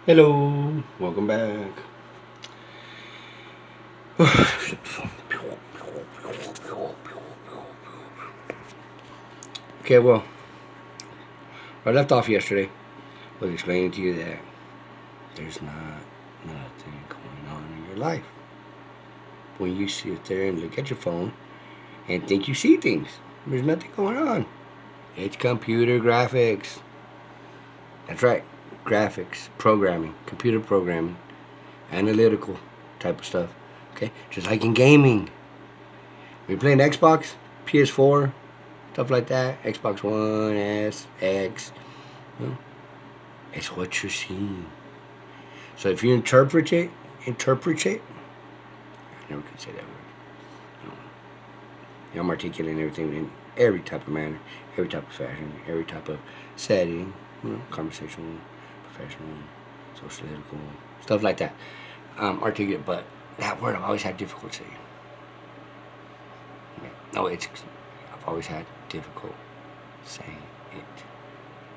Hello, welcome back. Okay, well, I left off yesterday was explaining to you that there's not nothing going on in your life. When you sit there and look at your phone and think you see things, there's nothing going on. It's computer graphics. That's right, graphics, programming, computer programming, analytical type of stuff. Okay, just like in gaming. When you're playing Xbox, PS4, stuff like that, Xbox One, S, X, you know, it's what you're seeing. So if you interpret it, I never could say that word. I'm articulating everything in every type of manner, every type of fashion, every type of setting, conversational, professional, social, political, stuff like that. Articulate, but that word I've always had difficulty saying. No, I've always had difficult saying it.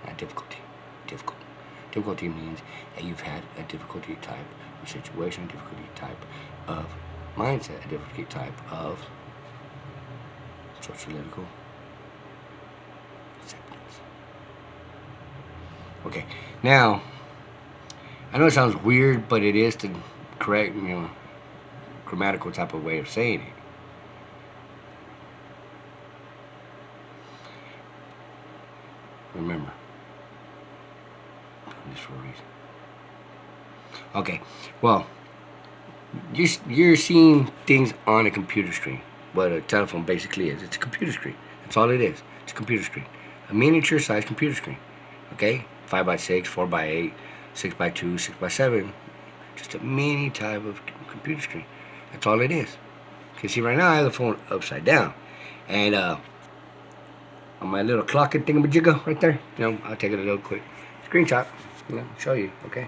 Not difficulty, difficult. Difficulty means that you've had a difficulty type of situation, a difficulty type of mindset, a difficulty type of sociological acceptance. Okay, now, I know it sounds weird, but it is the correct, grammatical type of way of saying it. Remember, I'm doing this for a reason. Okay, well, you're seeing things on a computer screen. What a telephone basically is. It's a computer screen. That's all it is. It's a computer screen. A miniature sized computer screen. Okay? 5x6, 4x8, 6x2, 6x7. Just a mini type of computer screen. That's all it is. You can see right now I have the phone upside down. And on my little clock and thingamajigga right there, I'll take it a little quick screenshot. Show you, okay?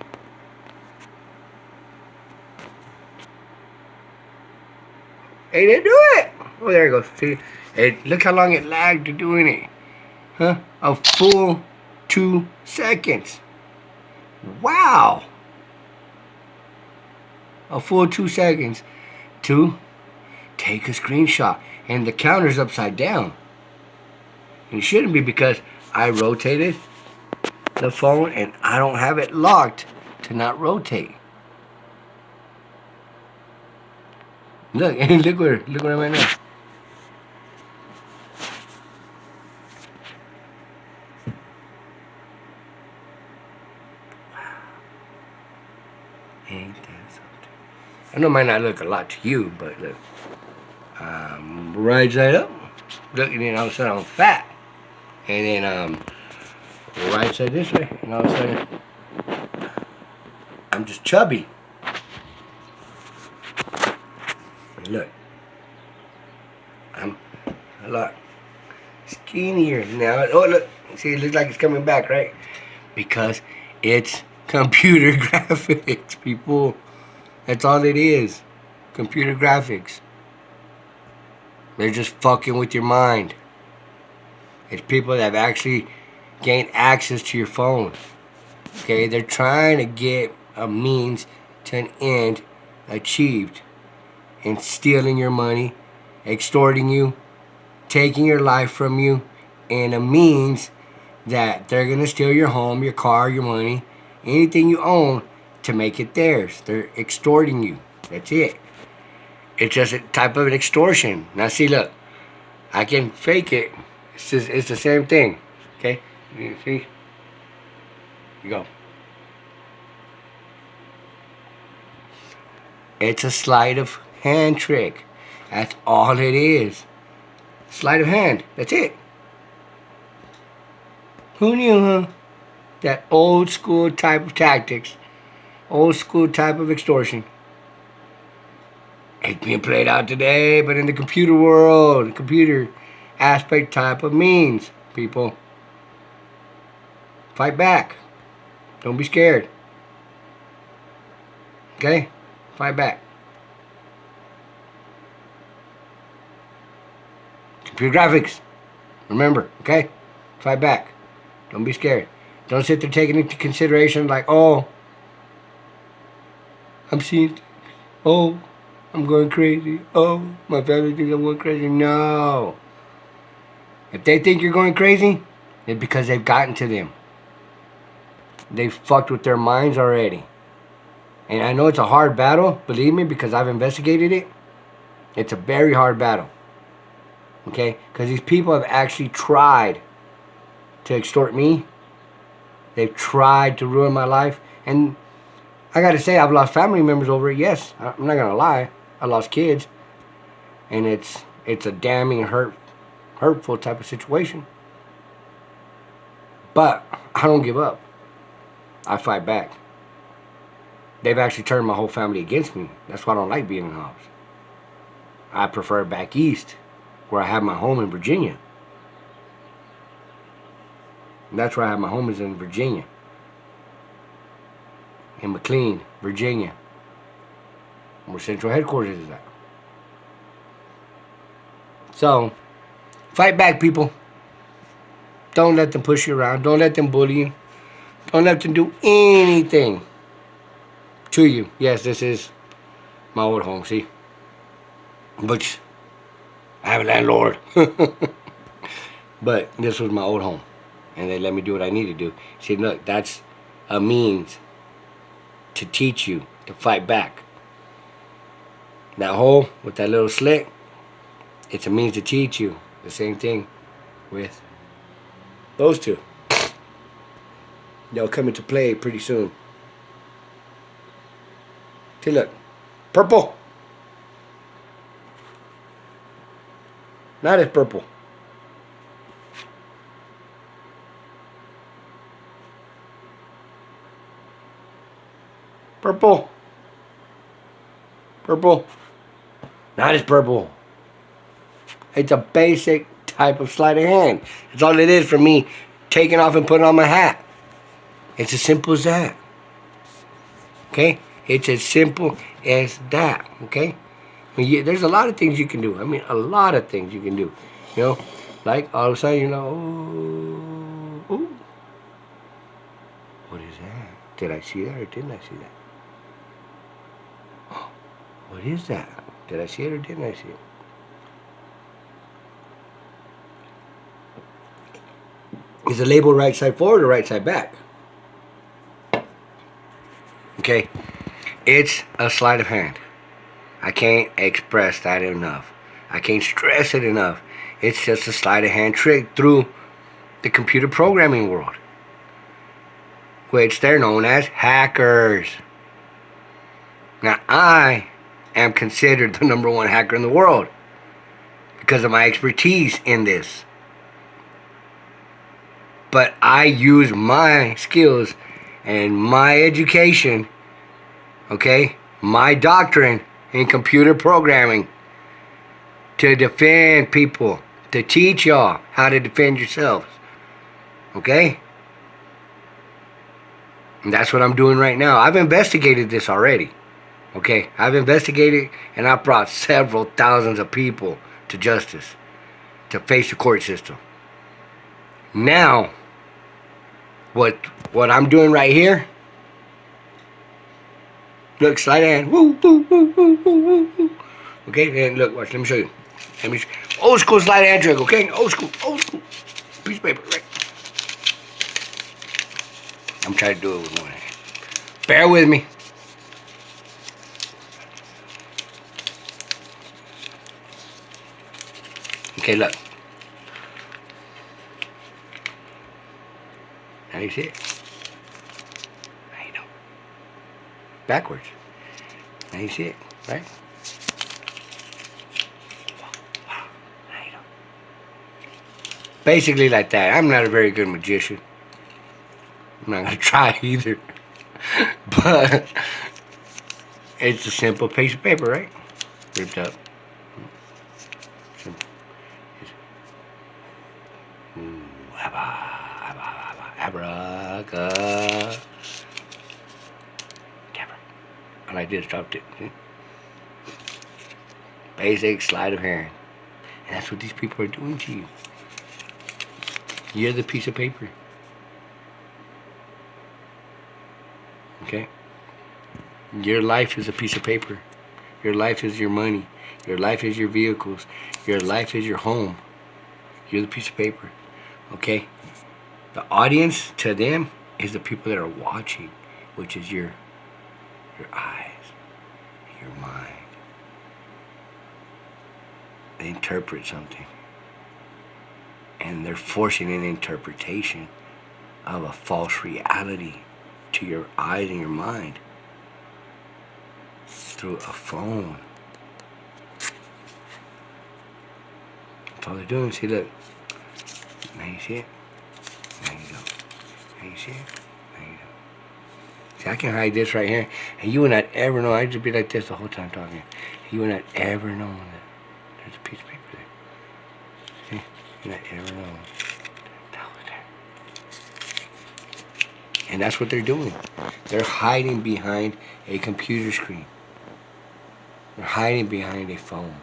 Hey, didn't do it! Oh, there it goes. See? Hey, look how long it lagged to doing it. Huh? A full 2 seconds. Wow! A full 2 seconds to take a screenshot. And the counter's upside down. And it shouldn't be because I rotated the phone and I don't have it locked to not rotate. Look, look where I'm at now. Ain't that something? I know it might not look a lot to you, but look. Right side up. Look, and then all of a sudden I'm fat. And then right side this way, and all of a sudden I'm just chubby. Look, I'm a lot skinnier now. Oh, look, see, it looks like it's coming back, right? Because it's computer graphics, people. That's all it is. Computer graphics. They're just fucking with your mind. It's people that have actually gained access to your phone. Okay, they're trying to get a means to an end achieved. And stealing your money, extorting you, taking your life from you, in a means that they're going to steal your home, your car, your money, anything you own to make it theirs. They're extorting you. That's it. It's just a type of an extortion. Now see, look, I can fake it. It's the same thing. Okay? You see? You go. It's a sleight of hand trick. That's all it is. Sleight of hand. That's it. Who knew, huh? That old school type of tactics, old school type of extortion. It's being played out today, but in the computer world, computer aspect type of means, people. Fight back. Don't be scared. Okay? Fight back. Computer graphics. Remember, okay? Fight back. Don't be scared. Don't sit there taking into consideration like, oh, I'm seeing, oh, I'm going crazy. Oh, my family thinks I'm going crazy. No. If they think you're going crazy, it's because they've gotten to them. They've fucked with their minds already. And I know it's a hard battle, believe me, because I've investigated it. It's a very hard battle. Okay? Because these people have actually tried to extort me. They've tried to ruin my life. And I gotta say, I've lost family members over it. Yes, I'm not gonna lie. I lost kids. And it's a damning, hurtful type of situation. But I don't give up. I fight back. They've actually turned my whole family against me. That's why I don't like being in the house. I prefer back east, where I have my home in Virginia. And that's where I have my home, is in Virginia. In McLean, Virginia. Where central headquarters is at. So, fight back, people. Don't let them push you around. Don't let them bully you. Don't let them do anything to you. Yes, this is my old home, see? But I have a landlord. But this was my old home. And they let me do what I need to do. See, look, that's a means to teach you to fight back. That hole with that little slit, it's a means to teach you. The same thing with those two. They'll come into play pretty soon. See, look. Purple. Not as purple. Purple. Purple. Not as purple. It's a basic type of sleight of hand. That's all it is for me taking off and putting on my hat. It's as simple as that. Okay? It's as simple as that. Okay? I mean, there's a lot of things you can do. I mean, a lot of things you can do. You know? Like, all of a sudden, you know, ooh. What is that? Did I see that or didn't I see that? What is that? Did I see it or didn't I see it? Is the label right side forward or right side back? Okay, it's a sleight of hand. I can't express that enough. I can't stress it enough. It's just a sleight of hand trick through the computer programming world, which they're known as hackers. Now, I am considered the #1 hacker in the world because of my expertise in this. But I use my skills and my education, okay, my doctrine in computer programming to defend people, to teach y'all how to defend yourselves, okay? And that's what I'm doing right now. I've investigated this already, okay? I've investigated and I've brought several thousands of people to justice, to face the court system. Now, what I'm doing right here, look, slide hand, woo, woo, woo, woo, woo, woo. Okay, and look, watch, let me show you. Old school slide hand trick, okay? Old school, piece of paper, right? I'm trying to do it with one hand. Bear with me. Okay, look. Now you see it? Now you don't. Backwards. Now you see it, right? Now you don't. Basically like that. I'm not a very good magician. I'm not going to try either. But it's a simple piece of paper, right? Ripped up. Simple. Ooh, abracadabra. And I just dropped it. See? Basic sleight of hand. And that's what these people are doing to you. You're the piece of paper. Okay? Your life is a piece of paper. Your life is your money. Your life is your vehicles. Your life is your home. You're the piece of paper. Okay? The audience to them is the people that are watching, which is your eyes, your mind. They interpret something. And they're forcing an interpretation of a false reality to your eyes and your mind through a phone. That's all they're doing. See, look. Now you see it? There you go. Now you see it? There you go. See, I can hide this right here, and you would not ever know. I'd just be like this the whole time talking. You would not ever know that there's a piece of paper there. See? You would not ever know. That was there. And that's what they're doing. They're hiding behind a computer screen. They're hiding behind a phone.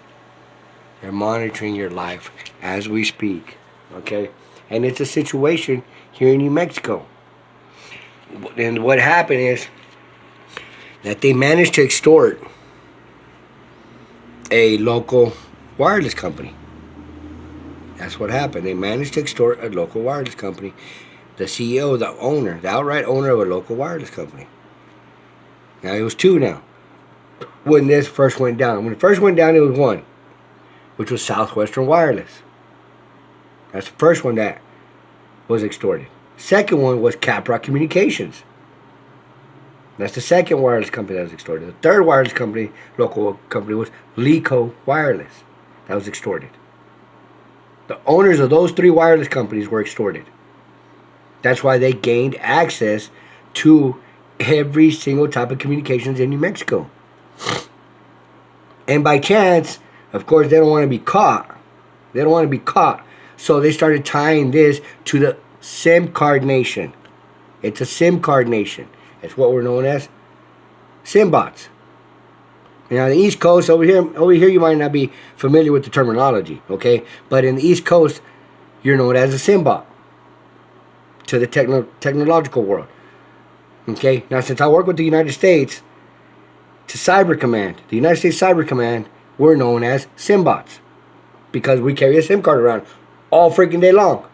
They're monitoring your life as we speak. Okay? And it's a situation here in New Mexico. And what happened is that they managed to extort a local wireless company. That's what happened. They managed to extort a local wireless company. The CEO, the owner, the outright owner of a local wireless company. Now, it was two now. When this first went down. When it first went down, it was one, which was Southwestern Wireless. That's the first one that was extorted. Second one was Caprock Communications. That's the second wireless company that was extorted. The third wireless company, local company, was Lico Wireless. That was extorted. The owners of those three wireless companies were extorted. That's why they gained access to every single type of communications in New Mexico. And by chance, of course, they don't want to be caught. They don't want to be caught. So they started tying this to the SIM card nation. It's a SIM card nation. It's what we're known as SIM bots. Now, the East Coast, over here, you might not be familiar with the terminology, okay? But in the East Coast, you're known as a SIM bot to the technological world. Okay? Now, since I work with the United States, to Cyber Command, the United States Cyber Command, we're known as SIM bots because we carry a SIM card around all freaking day long.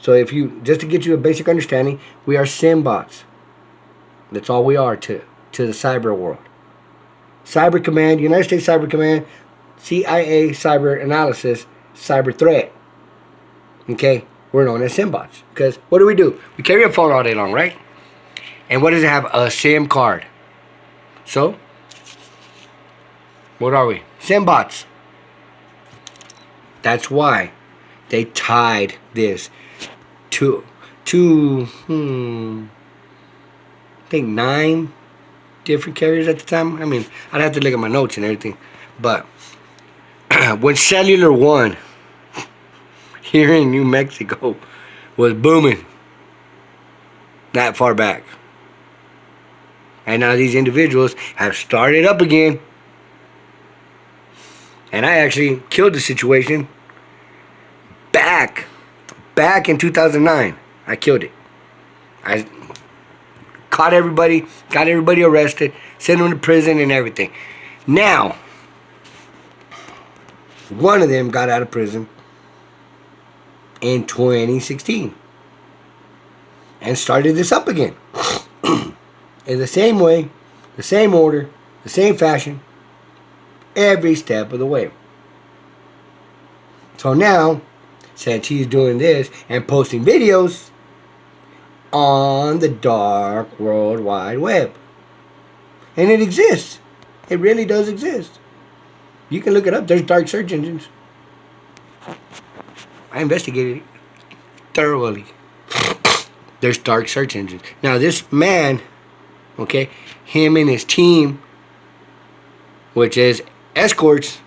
So if you, just to get you a basic understanding, we are SIM bots. That's all we are to the cyber world. Cyber Command, United States Cyber Command, CIA Cyber Analysis, Cyber Threat. Okay? We're known as SIM bots. Because what do? We carry a phone all day long, right? And what does it have? A SIM card. So, what are we? SIM bots. That's why they tied this to I think 9 different carriers at the time. I mean, I'd have to look at my notes and everything. But when Cellular One here in New Mexico was booming that far back. And now these individuals have started up again. And I actually killed the situation back in 2009. I killed it. I caught everybody, got everybody arrested, sent them to prison and everything. Now, one of them got out of prison in 2016 and started this up again. In the same way, the same order, the same fashion, every step of the way. So now, since he's doing this and posting videos on the dark World Wide Web, and it exists, it really does exist. You can look it up. There's dark search engines. I investigated it thoroughly. There's dark search engines. Now this man, okay, him and his team, which is escorts,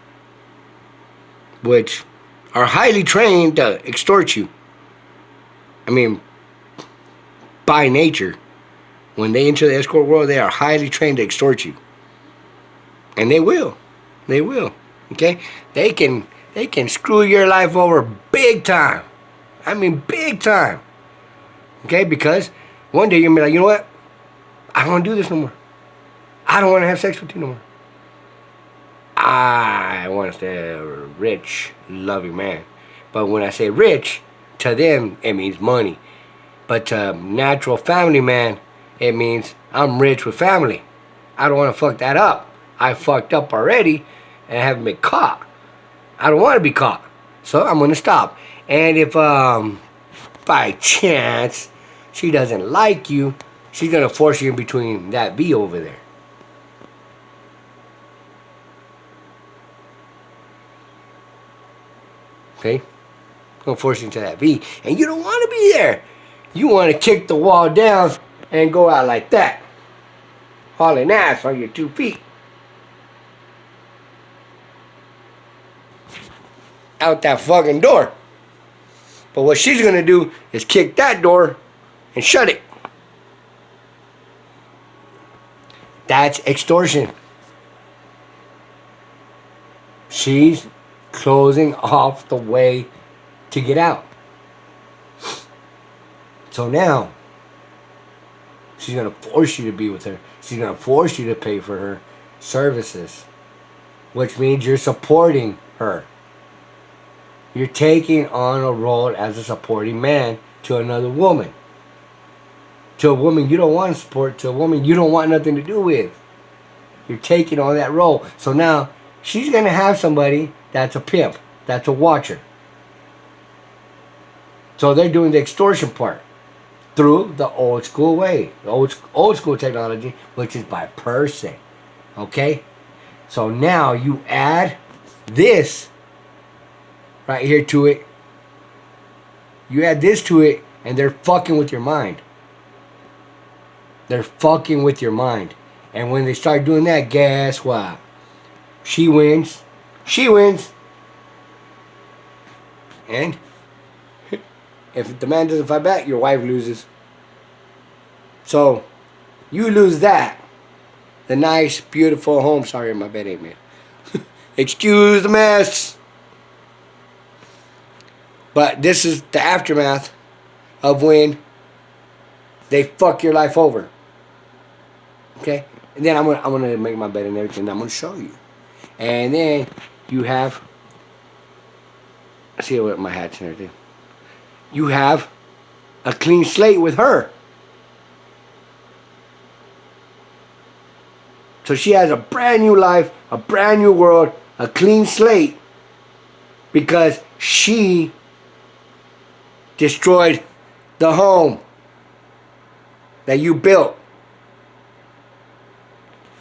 which are highly trained to extort you. I mean, by nature, when they enter the escort world, they are highly trained to extort you. And they will. They will. Okay? They can screw your life over big time. I mean, big time. Okay? Because one day you're going to be like, you know what? I don't want to do this no more. I don't want to have sex with you no more. I want to stay a rich, loving man. But when I say rich, to them, it means money. But to natural family man, it means I'm rich with family. I don't want to fuck that up. I fucked up already and haven't been caught. I don't want to be caught. So I'm going to stop. And if by chance she doesn't like you, she's going to force you in between that V over there. Okay? Gonna force you into that V. And you don't want to be there. You want to kick the wall down and go out like that. Hauling ass on your 2 feet. Out that fucking door. But what she's gonna do is kick that door and shut it. That's extortion. She's closing off the way to get out. So now, she's going to force you to be with her. She's going to force you to pay for her services. Which means you're supporting her. You're taking on a role as a supporting man to another woman. To a woman you don't want to support. To a woman you don't want nothing to do with. You're taking on that role. So now, she's going to have somebody that's a pimp. That's a watcher. So they're doing the extortion part through the old school way. The old school technology, which is by person. Okay? So now you add this right here to it. You add this to it and they're fucking with your mind. They're fucking with your mind. And when they start doing that, guess what? She wins. She wins. And if the man doesn't fight back, your wife loses. So, you lose that. The nice, beautiful home. Sorry, my bed ain't made. Excuse the mess. But this is the aftermath of when they fuck your life over. Okay? And then I'm gonna make my bed and everything. I'm gonna show you. And then you have, see what my hat's and everything. You have a clean slate with her. So she has a brand new life, a brand new world, a clean slate, because she destroyed the home that you built.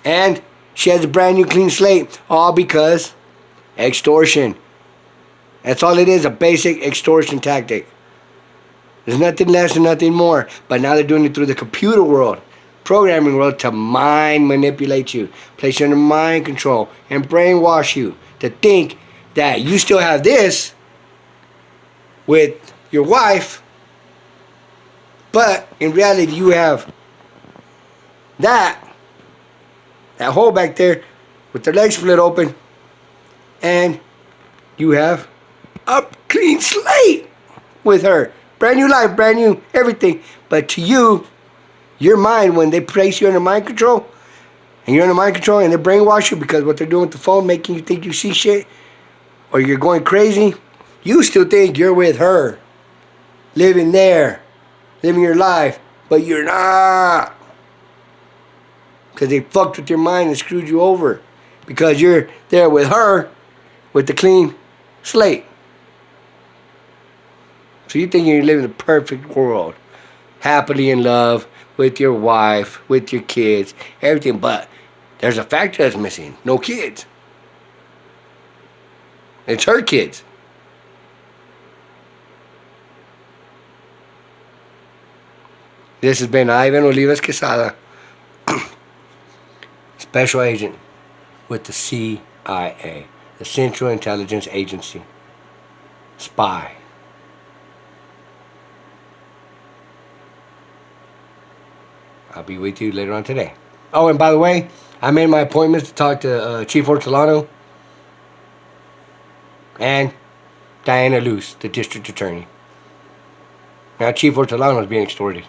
And she has a brand new clean slate, all because extortion. That's all it is, a basic extortion tactic. There's nothing less and nothing more. But now they're doing it through the computer world, programming world, to mind manipulate you, place you under mind control, and brainwash you to think that you still have this with your wife, but in reality you have that hole back there with their legs split open, and you have a clean slate with her. Brand new life, brand new everything. But to you, your mind, when they place you under mind control, and you're under mind control and they brainwash you because what they're doing with the phone, making you think you see shit, or you're going crazy, you still think you're with her, living there, living your life, but you're not. Because they fucked with your mind and screwed you over. Because you're there with her, with the clean slate. So you think you're living a perfect world, happily in love, with your wife, with your kids, everything, but there's a factor that's missing. No kids. It's her kids. This has been Ivan Olivas Quesada, Special Agent with the CIA, the Central Intelligence Agency. Spy. I'll be with you later on today. Oh, and by the way, I made my appointments to talk to Chief Hortolano and Diana Luce, the district attorney. Now, Chief Hortolano is being extorted.